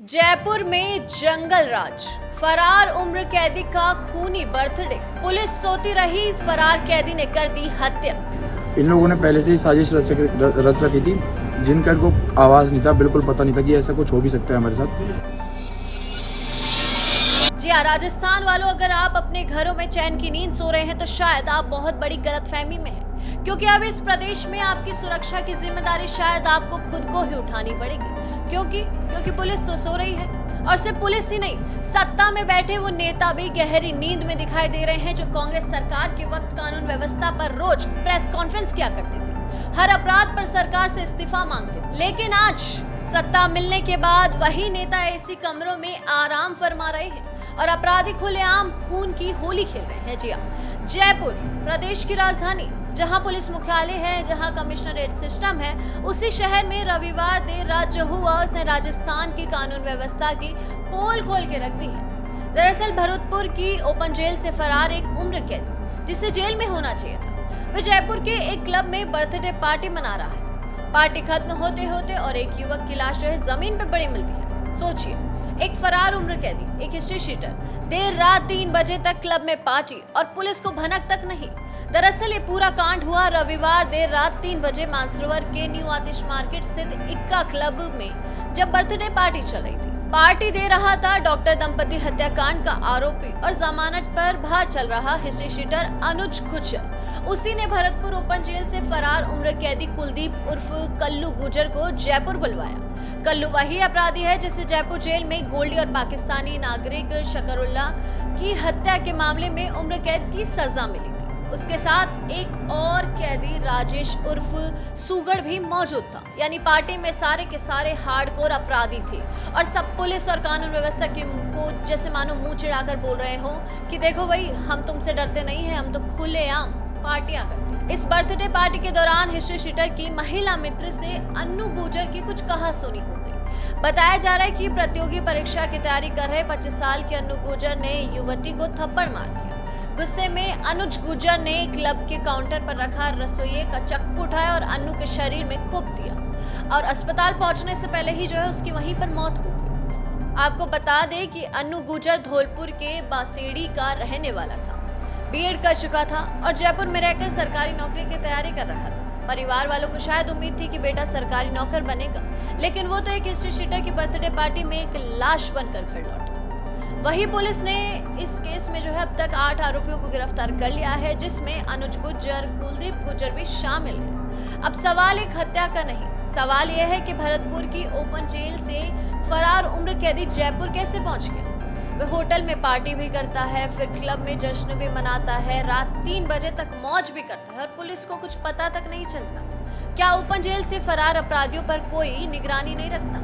जयपुर में जंगल राज, फरार उम्र कैदी का खूनी बर्थडे, पुलिस सोती रही, फरार कैदी ने कर दी हत्या। इन लोगों ने पहले से ही साजिश रच रखी थी, जिनका इनको आवाज नहीं था, बिल्कुल पता नहीं था कि ऐसा कुछ हो भी सकता है हमारे साथ। जी हाँ, राजस्थान वालों, अगर आप अपने घरों में चैन की नींद सो रहे हैं तो शायद आप बहुत बड़ी गलतफहमी में हैं, क्योंकि अब इस प्रदेश में आपकी सुरक्षा की जिम्मेदारी शायद आपको खुद को ही उठानी पड़ेगी। क्योंकि पुलिस तो सो रही है, और सिर्फ पुलिस ही नहीं, सत्ता में बैठे वो नेता भी गहरी नींद में दिखाई दे रहे हैं, जो कांग्रेस सरकार के वक्त कानून व्यवस्था पर रोज प्रेस कॉन्फ्रेंस किया करते थे, हर अपराध पर सरकार से इस्तीफा मांगते। लेकिन आज सत्ता मिलने के बाद वही नेता एसी कमरों में आराम फरमा रहे हैं और अपराधी खुलेआम खून की होली खेल रहे हैं। जी हाँ, जयपुर प्रदेश की राजधानी, जहां पुलिस मुख्यालय है, जहां कमिश्नरेट सिस्टम है, उसी शहर में रविवार देर रात जो हुआ उसने राजस्थान की कानून व्यवस्था की पोल खोल के रख दी है। दरअसल भरतपुर की ओपन जेल से फरार एक उम्र कैदी, जिसे जेल में होना चाहिए था, वह जयपुर के एक क्लब में बर्थडे पार्टी मना रहा है। पार्टी खत्म होते होते और एक युवक की लाश जो है जमीन पे पड़ी मिलती है। सोचिए, एक फरार उम्र कैदी, एक हिस्ट्री शीटर, देर रात 3 बजे तक क्लब में पार्टी और पुलिस को भनक तक नहीं। दरअसल ये पूरा कांड हुआ रविवार देर रात 3 बजे मानसरोवर के न्यू आतिश मार्केट स्थित इक्का क्लब में, जब बर्थडे पार्टी चल रही थी। पार्टी दे रहा था डॉक्टर दंपति हत्याकांड का आरोपी और जमानत पर बाहर चल रहा हिस्ट्री शीटर अनुज गुर्जर। उसी ने भरतपुर ओपन जेल से फरार उम्र कैदी कुलदीप उर्फ कल्लू गुर्जर को जयपुर बुलवाया। कल्लू वही अपराधी है जिसे जयपुर जेल में गोल्डी और पाकिस्तानी नागरिक शकरुल्लाह की हत्या के मामले में उम्र कैद की सजा मिली थी। उसके साथ एक और कैदी राजेश उर्फ सुगड़ भी मौजूद था। यानी पार्टी में सारे के सारे हार्डकोर अपराधी थे और सब पुलिस और कानून व्यवस्था के को जैसे मानो मुंह चिढ़ाकर बोल रहे हो कि देखो भाई, हम तुमसे डरते नहीं हैं, हम तो खुलेआम पार्टियां करते हैं। इस बर्थडे पार्टी के दौरान हिस्ट्री शीटर की महिला मित्र से अन्नू गुर्जर की कुछ कहासुनी हो गई। बताया जा रहा है कि प्रतियोगी परीक्षा की तैयारी कर रहे 25 साल के अन्नू गुर्जर ने युवती को थप्पड़ मार दिया। गुस्से में अनुज गुर्जर ने क्लब के काउंटर पर रखा रसोइये का चक्कू उठाया और अन्नू के शरीर में खूब दिया और अस्पताल पहुंचने से पहले ही जो है उसकी वहीं पर मौत हो गई। आपको बता दें कि अन्नू गुर्जर धौलपुर के बासेड़ी का रहने वाला था, बीएड कर चुका था और जयपुर में रहकर सरकारी नौकरी की तैयारी कर रहा था। परिवार वालों को शायद उम्मीद थी कि बेटा सरकारी नौकर बनेगा, लेकिन वो तो एक हिस्ट्री शीटर की बर्थडे पार्टी में एक लाश बनकर घर लौटा। वही पुलिस ने इस केस में जो है अब तक 8 आरोपियों को गिरफ्तार कर लिया है, जिसमें अनुज गुर्जर, कुलदीप गुर्जर भी शामिल है। अब सवाल एक हत्या का नहीं, सवाल यह है कि भरतपुर की ओपन जेल से फरार उम्र कैदी जयपुर कैसे पहुंच गया। वह होटल में पार्टी भी करता है, फिर क्लब में जश्न भी मनाता है, रात 3 बजे तक मौज भी करता है और पुलिस को कुछ पता तक नहीं चलता। क्या ओपन जेल से फरार अपराधियों पर कोई निगरानी नहीं रखता?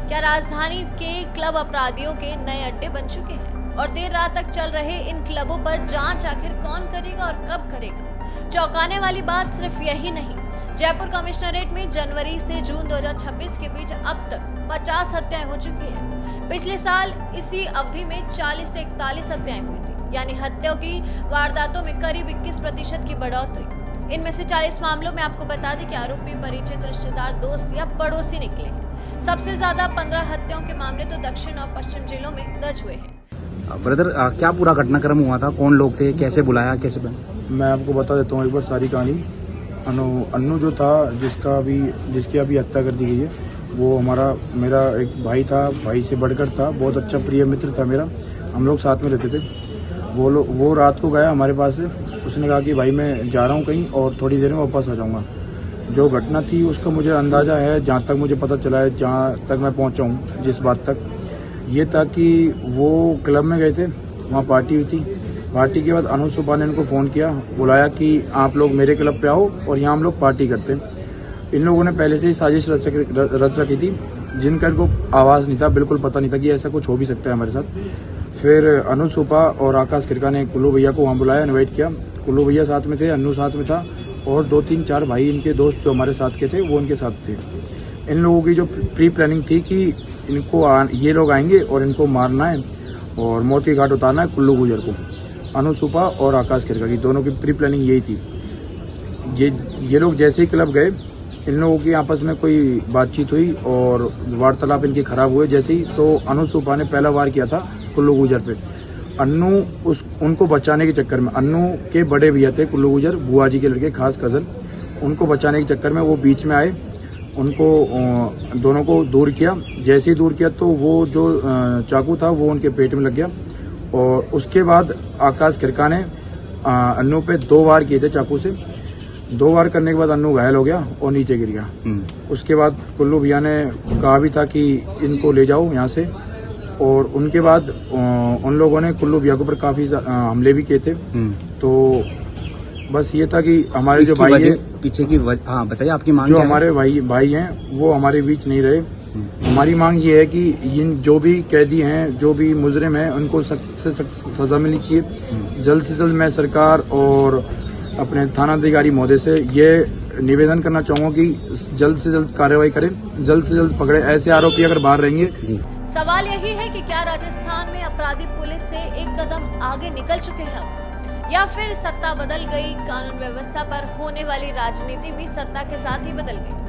क्या राजधानी के क्लब अपराधियों के नए अड्डे बन चुके हैं और देर रात तक चल रहे इन क्लबों पर जांच आखिर कौन करेगा और कब करेगा? चौंकाने वाली बात सिर्फ यही नहीं, जयपुर कमिश्नरेट में जनवरी से जून 2026 के बीच अब तक 50 हत्याएं हो चुकी हैं। पिछले साल इसी अवधि में 40 से 41 हत्याएं हुई थी, यानी हत्याओं की वारदातों में करीब 21% की बढ़ोतरी। इनमें से 40 मामलों में आपको बता दें कि आरोपी परिचित, रिश्तेदार, दोस्त या पड़ोसी निकले हैं। सबसे ज्यादा 15 हत्याओं के मामले तो दक्षिण और पश्चिम जिलों में दर्ज हुए हैं। ब्रदर, क्या पूरा घटनाक्रम हुआ था? कौन लोग थे? कैसे बुलाया? कैसे बना? मैं आपको बता देता हूँ एक बार सारी कहानी। अन्नू जो था, जिसकी अभी हत्या कर दी गई है, वो मेरा एक भाई था, भाई से बढ़कर था, बहुत अच्छा प्रिय मित्र था मेरा। हम लोग साथ में रहते थे। वो रात को गया हमारे पास से, उसने कहा कि भाई मैं जा रहा हूँ कहीं और थोड़ी देर में वापस आ जाऊँगा। जो घटना थी उसका मुझे अंदाज़ा है, जहाँ तक मुझे पता चला है, जहाँ तक मैं पहुँचा हूँ, जिस बात तक ये था कि वो क्लब में गए थे, वहाँ पार्टी हुई थी। पार्टी के बाद अनुज सुबह ने इनको फ़ोन किया, बुलाया कि आप लोग मेरे क्लब पे आओ और यहाँ हम लोग पार्टी करते हैं। इन लोगों ने पहले से ही साजिश रच रखी थी, जिनका इनको आवाज़ नहीं था, बिल्कुल पता नहीं था कि ऐसा कुछ हो भी सकता है हमारे साथ। फिर अनुज सुपा और आकाश खिरका ने कुल्लू भैया को वहाँ बुलाया, इनवाइट किया। कुल्लू भैया साथ में थे, अन्नू साथ में था और 2-3-4 भाई इनके दोस्त जो हमारे साथ के थे वो उनके साथ थे। इन लोगों की जो प्री प्लानिंग थी कि ये लोग आएंगे और इनको मारना है और मौत की घाट उतारना है कुल्लू गुर्जर को। अनुज सुपा और आकाश खिरका की दोनों की प्री प्लानिंग यही थी। ये लोग जैसे ही क्लब गए, इन लोगों की आपस में कोई बातचीत हुई और वार्तालाप इनके खराब हुए जैसे ही, तो अनु सुपा ने पहला वार किया था कुल्लू गुजर पे। अन्नू उनको बचाने के चक्कर में, अन्नू के बड़े भैया थे कुल्लू गुजर, बुआ जी के लड़के, खास कजन, उनको बचाने के चक्कर में वो बीच में आए, उनको दोनों को दूर किया। जैसे ही दूर किया तो वो जो चाकू था वो उनके पेट में लग गया और उसके बाद आकाश खिरका ने अन्नू पे 2 वार किए थे चाकू से। 2 वार करने के बाद अन्नू घायल हो गया और नीचे गिर गया। उसके बाद कुल्लू भैया ने कहा भी था कि इनको ले जाओ यहाँ से, और उनके बाद उन लोगों ने कुल्लू भैया के ऊपर काफी हमले भी किए थे। तो बस ये था कि हमारे जो भाई है पीछे की हाँ बताइए आपकी मांग जो क्या है? हमारे भाई हैं वो हमारे बीच नहीं रहे। हमारी मांग ये है कि इन जो भी कैदी हैं, जो भी मुजरिम हैं, उनको सख्त से सख्त सजा मिलनी चाहिए। जल्द से जल्द मैं सरकार और अपने थानाधिकारी महोदय से ये निवेदन करना चाहूँगा कि जल्द से जल्द कार्रवाई करें, जल्द से जल्द पकड़े। ऐसे आरोपी अगर बाहर रहेंगे। जी सवाल यही है कि क्या राजस्थान में अपराधी पुलिस से एक कदम आगे निकल चुके हैं या फिर सत्ता बदल गई, कानून व्यवस्था पर होने वाली राजनीति भी सत्ता के साथ ही बदल गई।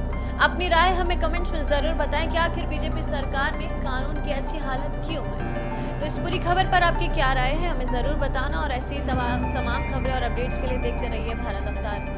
अपनी राय हमें कमेंट में जरूर बताएं कि आखिर बीजेपी सरकार में कानून की ऐसी हालत क्यों है। तो इस पूरी खबर पर आपकी क्या राय है हमें जरूर बताना, और ऐसी तमाम खबरें और अपडेट्स के लिए देखते रहिए भारत अवतार।